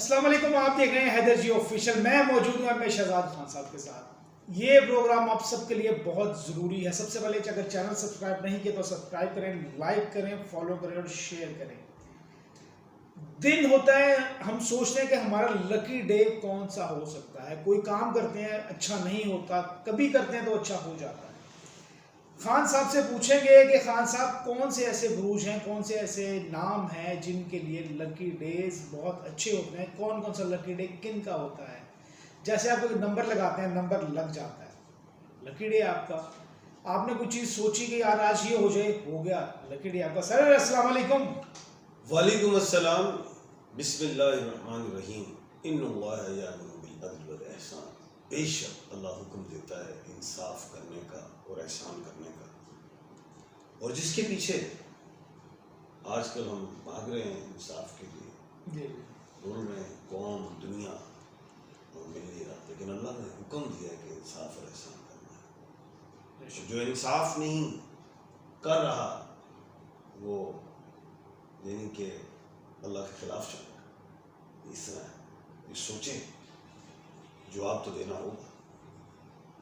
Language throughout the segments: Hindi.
अस्सलाम वालेकुम। आप देख रहे हैं हैदर जी ऑफिशियल। मैं मौजूद हूँ मैं शहजाद खान साहब के साथ। ये प्रोग्राम आप सबके लिए बहुत ज़रूरी है। सबसे पहले अगर चैनल सब्सक्राइब नहीं किया तो सब्सक्राइब करें, लाइक करें, फॉलो करें और शेयर करें। दिन होता है, हम सोचते हैं कि हमारा लकी डे कौन सा हो सकता है। कोई काम करते हैं अच्छा नहीं होता, कभी करते हैं तो अच्छा हो जाता है। खान साहब से पूछेंगे कि खान साहब कौन से ऐसे बुरूज हैं, कौन से ऐसे नाम हैं जिनके लिए लकी डेज बहुत अच्छे होते हैं, कौन कौन सा लकी डे किन का होता है। जैसे आप कोई नंबर लगाते हैं, नंबर लग जाता है, लकी डे आपका। आपने कुछ चीज़ सोची कि यार आज ये हो जाए, हो गया, लकी डे आपका। सर अस्सलाम वालेकुम। वालेकुम अस्सलाम। बिस्मिल्लाहिर्रहमानिर्रहीम। इन्नल्लाह यअमुरु बिल अदल वल ihsan। बेशक अल्लाह हुक्म देता है इंसाफ करने का और एहसान करने का। और जिसके पीछे आजकल हम भाग रहे हैं इंसाफ के लिए, बोल रहे हैं कौम दुनिया और मिल नहीं रहा, लेकिन अल्लाह ने हुक्म दिया कि इंसाफ और एहसान करना है। जो इंसाफ नहीं कर रहा वो यानी कि अल्लाह के खिलाफ चल रहा है। इस तरह ये सोचें, जवाब तो देना होगा।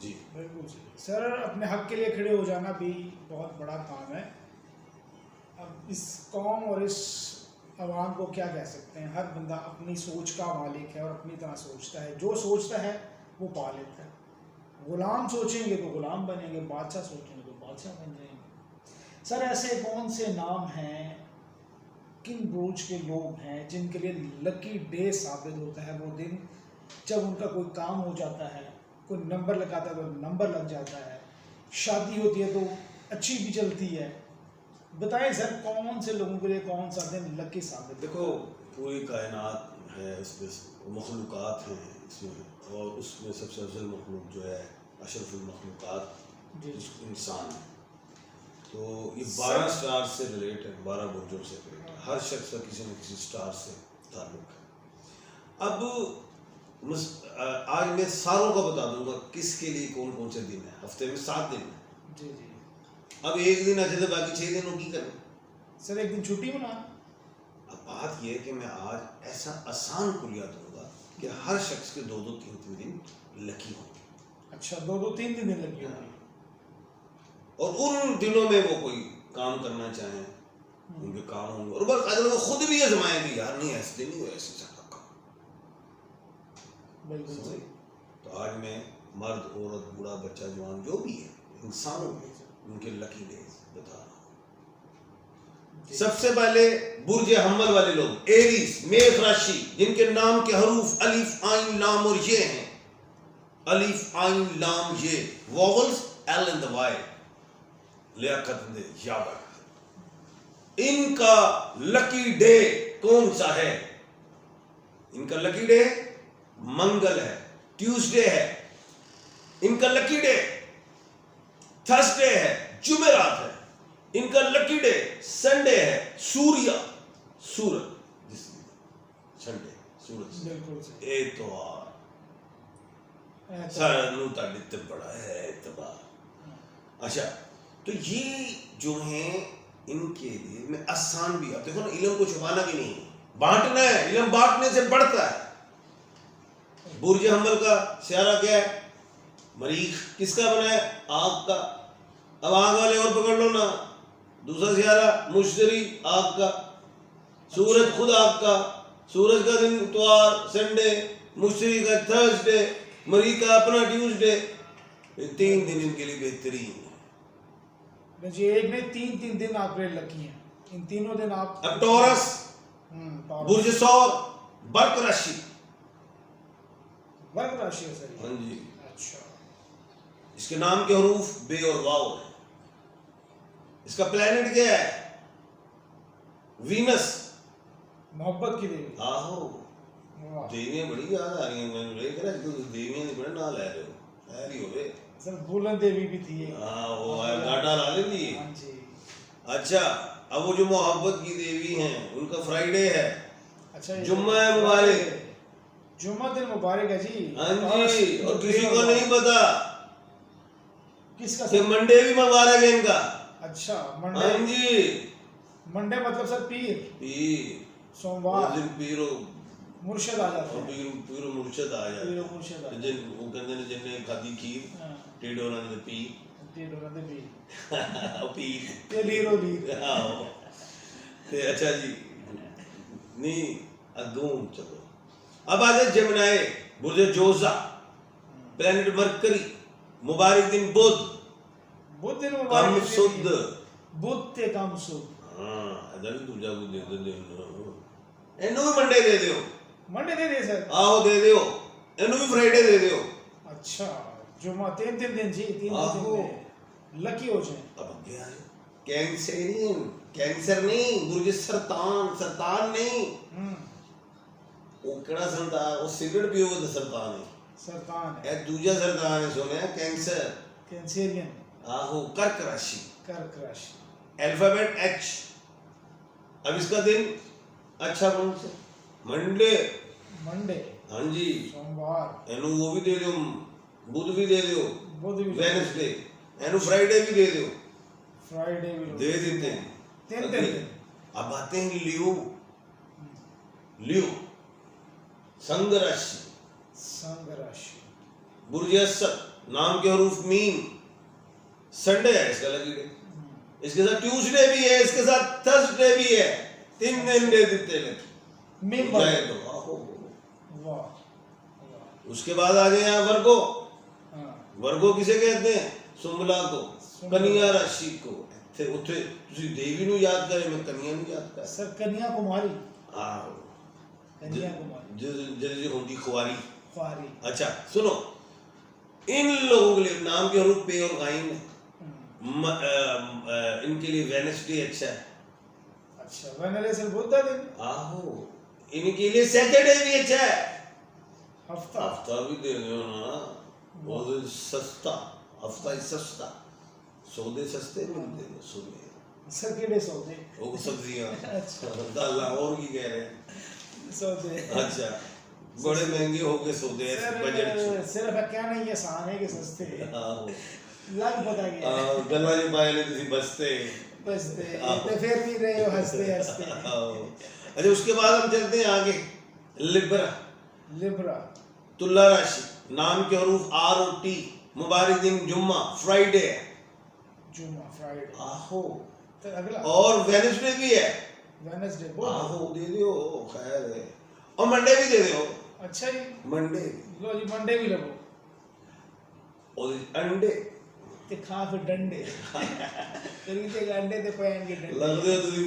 जी बिल्कुल सर, अपने हक के लिए खड़े हो जाना भी बहुत बड़ा काम है। अब इस कौम और इस आवाम को क्या कह सकते हैं, हर बंदा अपनी सोच का मालिक है और अपनी तरह सोचता है। जो सोचता है वो पा लेता है। गुलाम सोचेंगे तो गुलाम बनेंगे, बादशाह सोचेंगे तो बादशाह बन जाएंगे। सर ऐसे कौन से नाम हैं, किन बुरूज के लोग हैं जिनके लिए लकी डे साबित होता है वो दिन जब उनका कोई काम हो जाता है, कोई नंबर लगाता है तो नंबर लग जाता है, शादी होती है तो अच्छी भी चलती है। बताएं सर कौन से लोगों के लिए कौन सा दिन लकी साबित। देखो, पूरी कायनात है, इसमें मखलूक़ात हैं इसमें, और उसमें सबसे अफजल मखलूक जो है अशरफुल मखलूक़ात इंसान है। तो ये 12 स्टार से रिलेट है, 12 बुर्जों से रिलेट है। हर शख्स का किसी न किसी स्टार से ताल्लुक है। अब आज मैं सारों का बता दूंगा किसके लिए कौन कौन से दिन है। हफ्ते में 7 दिन है। जी जी। अब एक दिन अच्छे तो बाकी 6 दिनों की करें। सर एक दिन छुट्टी मना। अब बात यह है कि मैं आज ऐसा आसान कुलिया दूंगा कि हर शख्स के 2-2, 3-3 दिन लकी होंगे। अच्छा, 2-2, 3-3 दिन लगी होंगी। और उन दिनों में वो कोई काम करना चाहें, उनके काम होंगे, और बस वो खुद भी आजमाएंगे, यार नहीं ऐसे दिन नहीं हो, ऐसे सब बिल्कुल सही। तो आज मैं मर्द, औरत, बूढ़ा, बच्चा, जवान जो भी है इंसानों उनके लकी डेज बता रहा हूँ। सबसे पहले बुर्ज हम्मल वाले लोग, एरीज, मेष राशि, जिनके नाम के हरूफ अलिफ आइन लाम और ये हैं। अलिफ आइन लाम ये vowels, L and the Y, लियाकत दे याबर। इनका लकी डे कौन सा है? इनका लकी डे मंगल है, ट्यूसडे है। इनका लकी डे थर्सडे है, जुमेरात है। इनका लकी डे संडे है, सूर्य, सूरज, संडे सूरज, बिल्कुल सही। एतवार सारा नू ताड़ित बड़ा है एतवार। अच्छा, तो ये जो है इनके लिए मैं आसान भी, अब देखो ना, इल्म को छुपाना भी नहीं, बांटना है। इल्म बांटने से बढ़ता है। बुर्ज हम्मल का सियारा क्या है? मरीख। किसका बना है? आग का। अब आग वाले और पकड़ लो ना। दूसरा सियारा मुश्तरी, आग का। सूरज खुद आग का। सूरज का दिन इतवार, संडे, मुश्तरी का थर्सडे, मरीख का अपना ट्यूसडे। 3 दिन इनके लिए बेहतरीन है। जी, एक में 3-3 दिन आपके लकी हैं। इन तीनों दिन आप। अब टॉरस, बुर्ज सौर, बर्क राशि, वर्ग राशि है सर। हाँ जी। अच्छा। इसके नाम के हरूफ बे और वाव है। इसका प्लेनेट क्या है? वीनस, मोहब्बत की देवी। आहो, देवियां बड़ी याद आ रही हैं। मैंने देख रहा है देवियां बड़े ना ले रहे हो, ऐ हो रहे सर। बुलंद देवी भी थी। हाँ, वो गाटा ला लेती। हाँ जी। अच्छा, अब वो जो मोहब्बत की देवी हैं उनका फ्राइडे है। अच्छा, जुम्मा है मुबारक, जुम्मा दिन मुबारक है जी। हाँ जी। और किसी को नहीं पता किसका कि मंडे भी मुबारक है इनका। अच्छा, मंडे। हाँ जी। मंडे मतलब सर पीर। पीर, सोमवार। पीरो मुर्शद आ जाते हैं, पीर मुर्शद आ जाते पीर हैं। मुर्शद आ ते जिन वो कहंदे ने जिन्ने खादी खीर हाँ, टेढ़ होना ने पी ढेर होना दे भी पीर ते लीरो लीर ਆਹੋ ਤੇ अच्छा जी नहीं अगों चलो अब आ जाए जमनाए बुर्ज जोजा प्लेनेट मरकरी मुबारक दिन बुध बुध दिन कम मुबारक सुद बुध ते कम सुद हाँ इधर भी दूजा को दे दे ਇਹਨੂੰ ਵੀ ਮੰਡੇ ਦੇ ਦਿਓ मंडे दे सर ਆਹੋ ਦੇ ਦਿਓ ਇਹਨੂੰ ਵੀ ਫਰਾਈਡੇ ਦੇ ਦਿਓ अच्छा जुमा 3 दिन जी 3 आहो। दिन लकी हो जाए अब आगे आ कैंसरियन कैंसर नहीं बुर्ज सरतान नहीं ਉਹ ਕਿਹੜਾ ਸਰਤਾਨ ਉਹ ਸਿਗਰਟ ਪੀਓਗੇ ਤਾਂ ਸਰਤਾਨ ਹੈ सरतान है ਇਹ ਦੂਜਾ ਸਰਤਾਨ ਹੈ ਸੁਣਿਆ कैंसर कैंसरियन आहो कर्क राशि कर्क राशि अल्फाबेट एच अब इसका दिन अच्छा कौन सा मंडे मंडे हाँ जी सोमवार एनु वो भी दे दो बुध भी दे दो बुध भी वेडनेसडे एनु फ्राइडे भी दे दो फ्राइडे भी दे देते हैं 3 दिन अब आते हैं लियो लियो संग राशि संग राशि बुर्ज असद नाम के हरूफ मीम संडे है इसका लगी डे इसके साथ ट्यूसडे भी है इसके साथ थर्सडे भी है 3 दिन दे देते लगी मीम जाए तो आहो वाह वाह उसके बाद आ गए यहाँ वर्गो हाँ वर्गो किसे कहते हैं सुंबला को सुंबला। कन्या राशि को थे उठे ਤੁਸੀਂ ਦੇਵੀ ਨੂੰ ਯਾਦ ਕਰੇ ਮੈਂ ਕन्या ਨੂੰ ਯਾਦ ਕਰ सर कन्याकुमारी ਆਹੋ कन्याकुमारी जैसे होती खुआरी ख्वारी अच्छा सुनो इन लोगों के लिए नाम के हरूफ पे और गाइन है इनके लिए वेडनेसडे अच्छा है अच्छा वेनसडे से बुध दिन आहो इनके लिए सैटरडे भी अच्छा है हफ्ता हफ्ता भी दे दो ना वो तो सस्ता हफ्ता ही सस्ता सौदे सस्ते मिलते हैं सुने सर केड़े सौदे वो सब्जियां अच्छा दाला और की कह रहे हैं सौदे अच्छा बड़े महंगे हो गए सौदे बजट सिर्फ कहना ही आसान है कि सस्ते आहो लग पता गया गल्ला जो पाए ने तुसी बसते बसते तो फिर भी रहे हो हंसते हंसते अच्छा उसके बाद हम चलते हैं आगे लिब्रा लिब्रा तुला राशि नाम के हरूफ आर और टी मुबारक दिन जुम्मा फ्राइडे है जुमा फ्राइडे आहो तो अगला और वेडनेसडे भी है वेडनेसडे बुध आहो दे दियो खैर है और मंडे भी दे दियो अच्छा जी मंडे लो जी मंडे भी लगो और अंडे ते खा फिर डंडे खरीदे अंडे ते पैन के डंडे लग दे तुसी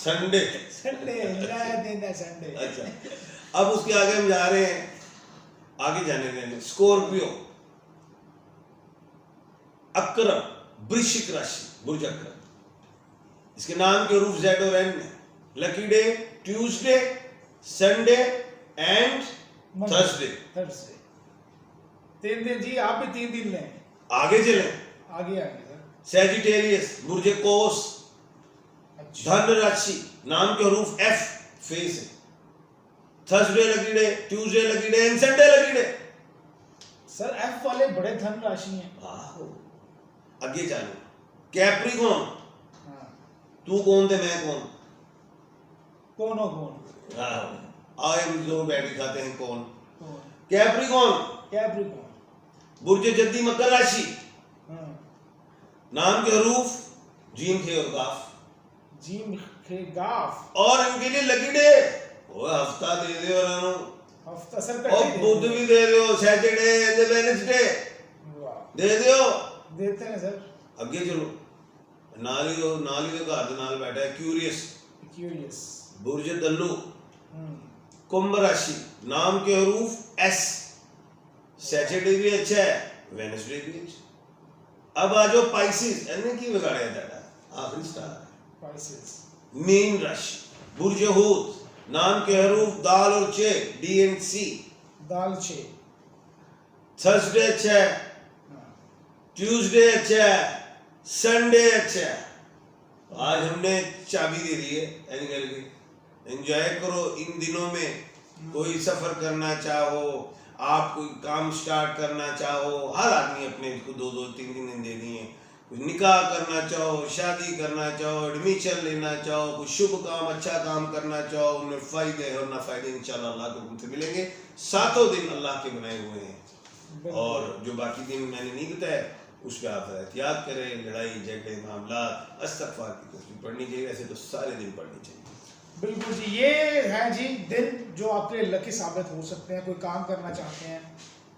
संडे संडे लाया देना संडे अच्छा अब उसके आगे हम जा रहे हैं आगे जाने देंगे स्कॉर्पियो अक्रम वृश्चिक राशि बुर्ज अक्रम इसके नाम के रूप जेड और एन है lucky day Tuesday Sunday and Thursday Thursday 3 दिन जी आप भी 3 दिन लें आगे चले आगे आगे सर सैजिटेरियस बुर्ज कोस अच्छा धन राशि नाम के हरूफ एफ फेस है Thursday lucky day Tuesday lucky day and Sunday lucky day sir F वाले बड़े धन राशि हैं आहो आगे चलो कैप्रिकॉर्न हाँ तू कौन थे मैं कौन कौन हो कौन आए जो बैठी खाते हैं कौन कौन कैप्रिकॉर्न कैप्रिकॉर्न बुर्ज जद्दी मकर राशि हाँ नाम के हरूफ जीम खे और गाफ जीम खे गाफ और इनके लिए लकी डे वो हफ्ता दे दे और हफ्ता सर और कटे बुध भी दे दो सैटरडे एंड वेडनेसडे वाह दे दियो देते हैं सर ਅੱਗੇ ਚਲੋ ਨਾਲੀ ਦੇ ਘਰ ਦੇ ਨਾਲ ਬੈਠਾ ਹੈ क्यूरियस क्यूरियस बुर्ज दल्लू कुंभ राशि नाम के हरूफ एस सैटरडे भी अच्छा है वेडनेसडे भी अच्छा अब आ जाओ पाइसिस एने की बिगाड़े दादा आखिरी स्टार पाइसेस मीन राशि बुर्ज हूत नाम के हरूफ दाल और चे डी एंड सी दालचे थर्सडे अच्छा है ट्यूसडे अच्छा है संडे अच्छा है आज हमने चाबी दे दी है एनिमल की एंजॉय करो इन दिनों में कोई सफर करना चाहो आप कोई काम स्टार्ट करना चाहो हर आदमी अपने को 2-2 3 दिन दे दिए निकाह करना चाहो, शादी करना चाहो, एडमिशन लेना चाहो, कुछ शुभ काम अच्छा काम करना चाहो, उनमें फ़ायदे है और नाफ़ायदे इंशाल्लाह अल्लाह के हुक्म से मिलेंगे। सातों दिन अल्लाह के बनाए हुए हैं और जो बाकी दिन मैंने नहीं बताया उस पर आप एहतियात करें। लड़ाई झगड़े मामला इस्तग़फ़ार की तस्बीह पढ़नी चाहिए, वैसे तो सारे दिन पढ़नी चाहिए। बिल्कुल जी, ये है जी दिन जो आपके लिए लकी साबित हो सकते हैं। कोई काम करना चाहते हैं,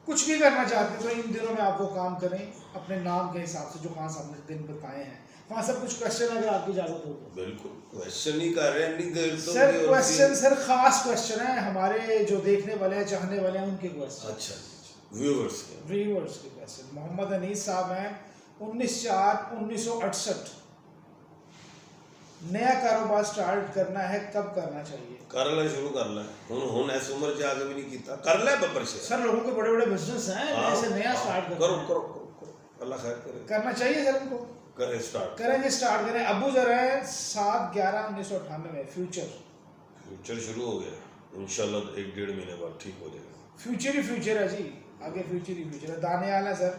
कुछ भी करना चाहते हैं, तो इन दिनों में आप वो काम करें अपने नाम के हिसाब से जो खान साहब ने दिन बताए हैं। खान साहब कुछ क्वेश्चन अगर आपकी इजाज़त हो तो। बिल्कुल, क्वेश्चन ही कर रहे हैं नहीं देर तो सर क्वेश्चन सर खास क्वेश्चन है हमारे जो देखने वाले हैं, चाहने वाले हैं, उनके क्वेश्चन। अच्छा, व्यूअर्स के क्वेश्चन। मोहम्मद अनीस साहब हैं, 19/4/1968। नया कारोबार स्टार्ट करना है, कब करना चाहिए? कर ले, शुरू कर ले। हुन ऐस उम्र च आगे भी नहीं कीता, कर ले बब्बर से। सर लोगों के बड़े बड़े बिजनेस हैं, ऐसे नया स्टार्ट करो करो करो, अल्लाह खैर करे। करना चाहिए सर उनको। करें स्टार्ट, करेंगे, स्टार्ट करें। अबू जर है 7/11/1998 में। फ्यूचर शुरू हो गया इंशाल्लाह, 1-1.5 महीने बाद ठीक हो जाएगा। फ्यूचर ही फ्यूचर है जी, आगे फ्यूचर ही फ्यूचर है। दानियाल है सर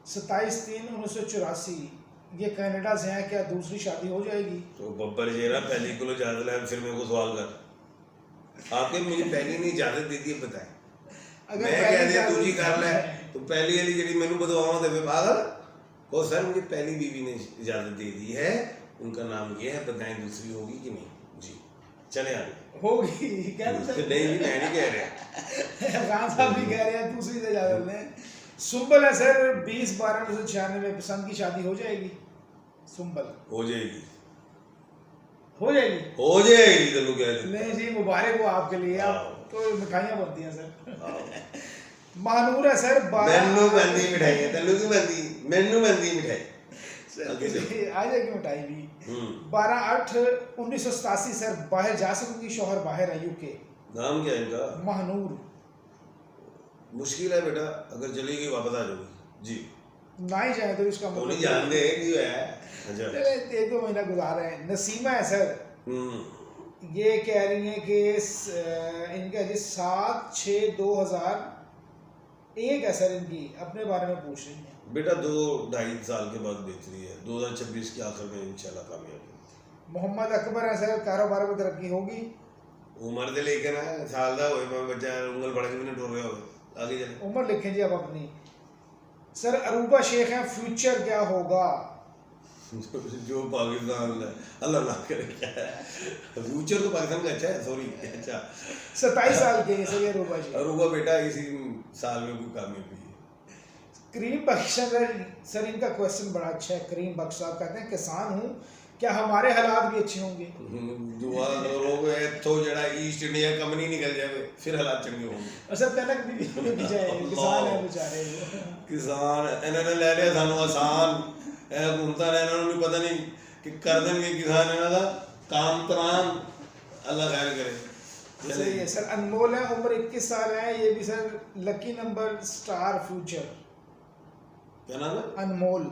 27/3/1984, ये कनाडा से हैं, क्या दूसरी शादी हो जाएगी? तो बब्बर जी ना पहली किलो इजाजत ले, फिर मेरे को सवाल कर। आपने मुझे पहली नहीं इजाजत दी थी, बताए अगर मैं कह दिया तू जी कर ले, तो पहली वाली जी मैंने बदवाओ दे पागल को। सर मुझे पहली बीवी ने इजाजत दे दी है, उनका नाम ये है, बताएं दूसरी होगी कि नहीं जी? चले आगे होगी क्या? नहीं जी, मैं नहीं कह रहा। खान साहब भी कह रहे हैं दूसरी से इजाजत लें। सुंबल है सर 20/12/1996 में, पसंद की शादी हो जाएगी? सुंबल हो जाएगी, हो जाएगी, हो जाएगी तो लोग कह देते। नहीं जी, मुबारक हो आपके लिए, आप तो मिठाइयाँ बनती हैं सर। मानूर है सर मैनू बनती मिठाई है, तेनू की बनती, मैनू बनती मिठाई आ जाएगी मिठाई भी। 12/8/1987 सर, बाहर जा सकूंगी, शोहर बाहर है यूके। नाम क्या है इनका? महानूर। मुश्किल है बेटा, अगर चली गई वापस आ जाओगी जी। ना ही जाए तो इसका मतलब नहीं जानते क्यों है। अच्छा, चले 1-2 महीना गुजारा है। नसीमा है सर, ये कह रही हैं कि इनका जी 7/6/2001 है सर, इनकी अपने बारे में पूछ रही हैं। बेटा 2-2.5 साल के बाद बेच रही है, 2026 के आखिर में इंशाल्लाह कामयाब। मोहम्मद अकबर है सर, कारोबार में तरक्की होगी? उम्र दे लेकिन है साल दा होए मैं बच्चा उंगल फड़ के भी नहीं टुर रहा हो, आगे चले। उम्र लिखें जी आप अपनी। सर अरूबा शेख हैं, फ्यूचर क्या होगा? जो पाकिस्तान है अल्लाह ना करे, क्या है फ्यूचर तो पाकिस्तान का अच्छा है, सॉरी अच्छा। 27 साल के हैं सर ये अरूबा जी। अरूबा बेटा इसी साल में कोई कामयाबी है। करीम बख्श सर, इनका क्वेश्चन बड़ा अच्छा है। करीम बख्श साहब कहते हैं, किसान हूँ, क्या हमारे हालात भी अच्छे होंगे? दुआ करो तो जड़ा ईस्ट इंडिया कंपनी निकल जाए फिर हालात चंगे होंगे। अच्छा तनक भी जाए, किसान है बेचारे, किसान इन्होंने ले लिया सानू आसान घूमता रहे, इन्होंने भी पता नहीं कि कर देंगे किसान इन्हों का काम तमाम, अल्लाह खैर करे। सही है सर। अनमोल है, उम्र 21 साल है, ये भी sir lucky number star future. क्या नाम है? अनमोल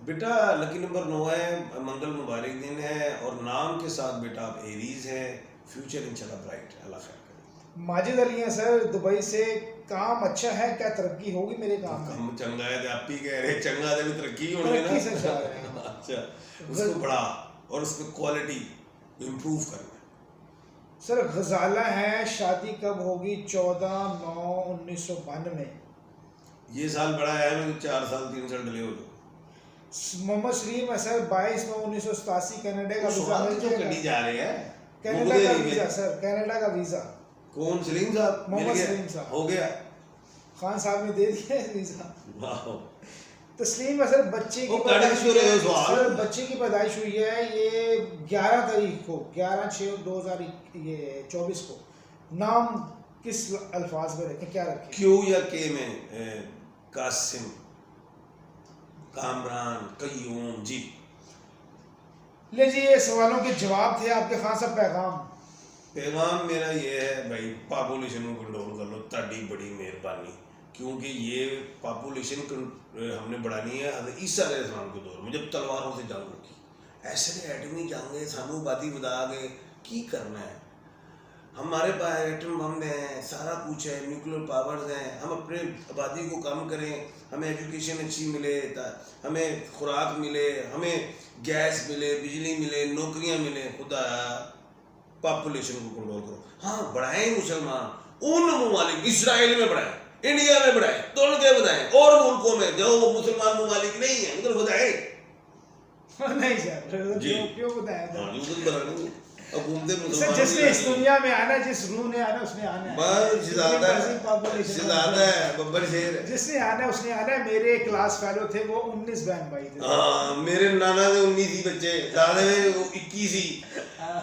बेटा लकी नंबर 9 है, मंगल मुबारक दिन है और नाम के साथ बेटा आप एरीज है, फ्यूचर इंशाल्लाह ब्राइट है, अल्लाह खैर करे। माजिद अली हैं सर, दुबई से, काम अच्छा है, क्या तरक्की होगी मेरे काम में? हम चंगा है, आप ही कह रहे चंगा है भी तरक्की होगी ना। से चाह रहे हैं। अच्छा, उसको बढ़ा और उसकी क्वालिटी इंप्रूव करना। सर गजाला है, शादी कब होगी? 14/9/1992। ये साल बड़ा है ना, 4 साल 3 साल डिले हो गए। मोहम्मद सलीम है सर, 22/9/1987, कनाडा का वीजा मिल जो जाएगा? कटी जा रहे हैं कनाडा का वीजा सर, कनाडा का वीजा। कौन? सलीम साहब? मोहम्मद सलीम साहब हो गया, खान साहब ने दे दिया है वीजा। वाह। तस्लीम है सर, बच्चे की पैदाइश हुई है सर, बच्चे की पैदाइश हुई है ये 11 तारीख को, 11/6/2024 को। नाम किस अल्फाज में रखें, क्या रखें? क्यू या के में? कासिम, कामरान, कयूम जी। ले जी, ये सवालों के जवाब थे आपके। खान साहब पैगाम मेरा ये है भाई, पॉपुलेशन को कंट्रोल कर लो, ताड़ी बड़ी मेहरबानी, क्योंकि ये पॉपुलेशन हमने बढ़ानी है हज़रत ईसा अलैहिस्सलाम के दौर में, जब तलवारों से जंग होगी। ऐसे ने एटमी जंगे सानू बाती बता के की करना है, हमारे पास एटम बम है, सारा बहुत कुछ है, न्यूक्लियर पावर्स हैं, हम अपने आबादी को कम करें, हमें एजुकेशन अच्छी मिले, हमें खुराक मिले, हमें गैस मिले, बिजली मिले, नौकरियां मिले, खुदा पॉपुलेशन को कंट्रोल करो। हाँ बढ़ाएं मुसलमान उन ममालिक, इसराइल में बढ़ाएं, इंडिया में बढ़ाएं, तोड़ के बढ़ाएं, और मुल्कों में जो वो मुसलमान ममालिक नहीं है उधर बढ़ाएं। नहीं सर, जी। क्यों बताया था? हाँ, उधर बढ़ाएं। अब घूमते सर मुसलमान जिसने इस दुनिया में आना, जिस रूह ने आना उसने आना है। बस ज़्यादा population ज़्यादा है, बब्बर शेर है। जिसने आना उसने आना है। मेरे क्लास फेलो थे वो 19 बहन भाई थे। हाँ मेरे नाना के 19 ही बच्चे, दादा में 21 ही,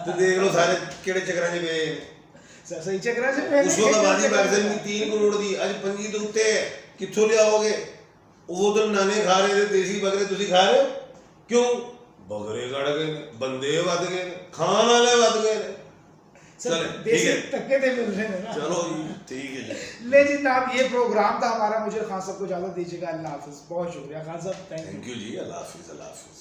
तो देख लो सारे केड़े चक्कर में गए। सर सही चक्कर से उस वक्त आबादी पाकिस्तान में 3 करोड़ दी, आज 5 तो उत्ते है, कित्थों ले आओगे? वो तो नाने खा रहे थे देसी बकरे, तुसी खा रहे हो? क्यों? बकरे कट गए ने, बंदे वध गए ने, खान वाले वध गए ने। सर देसी तक्के दे मिल रहे हैं ना। चलो जी ठीक है जी। ले जी जनाब, ये प्रोग्राम था हमारा। मुझे खान साहब को इजाजत दीजिएगा। अल्लाह हाफिज। बहुत शुक्रिया खान साहब, थैंक यू। थैंक यू जी, अल्लाह हाफिज, अल्लाह हाफिज।